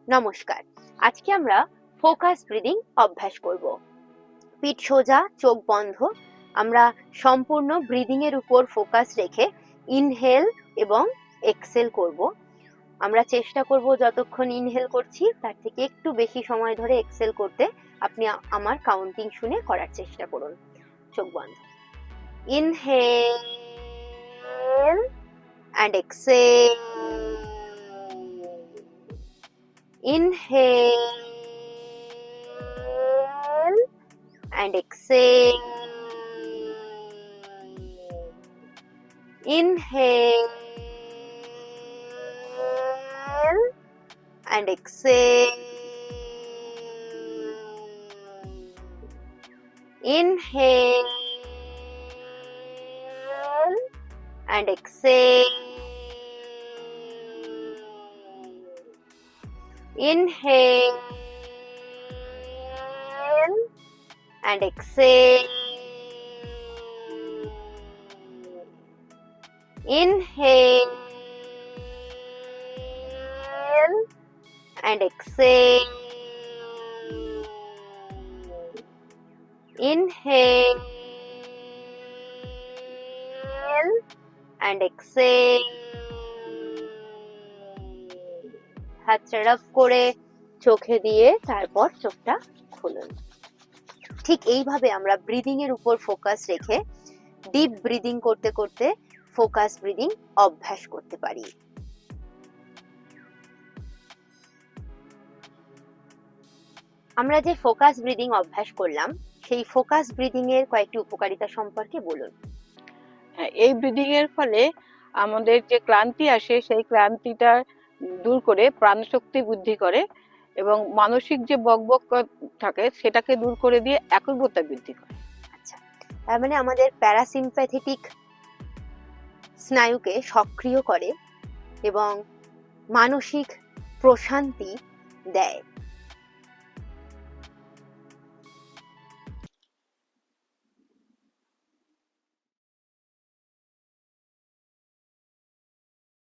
নমস্কার। আজকে আমরা ফোকাস ব্রিদিং অভ্যাস করব। পিঠ সোজা, চোখ বন্ধ। আমরা সম্পূর্ণ ব্রিদিং এর উপর ফোকাস রেখে ইনহেল এবং এক্সেল করব। আমরা চেষ্টা করব যতক্ষণ ইনহেল করছি তার থেকে একটু বেশি সময় ধরে এক্সেল করতে। আপনি আমার কাউন্টিং শুনে করার চেষ্টা করুন। চোখ বন্ধ। Inhale and exhale. Inhale and exhale. Inhale and exhale. Inhale and exhale. Inhale and exhale. Inhale and exhale. Inhale and exhale. হাতটা রাব করে চোখে দিয়ে তারপর চোখটা খুলুন। ঠিক এইভাবে আমরা ব্রিদিং এর উপর ফোকাস রেখে ডিপ ব্রিদিং করতে করতে ফোকাস ব্রিদিং অভ্যাস করতে পারি। আমরা যে ফোকাস ব্রিদিং অভ্যাস করলাম সেই ফোকাস ব্রিদিং এর কয়েকটি উপকারিতা সম্পর্কে বলুন। এই ব্রিদিং এর ফলে আমাদের যে ক্লান্তি আসে সেই ক্লান্তিটা দূর করে প্রাণশক্তি বৃদ্ধি করে এবং মানসিক যে বকবক থাকে সেটাকে দূর করে দিয়ে একাগ্রতা বৃদ্ধি করে। আচ্ছা, তার মানে আমাদের প্যারাসিম্প্যাথেটিক স্নায়ুকে সক্রিয় করে এবং মানসিক প্রশান্তি দেয়।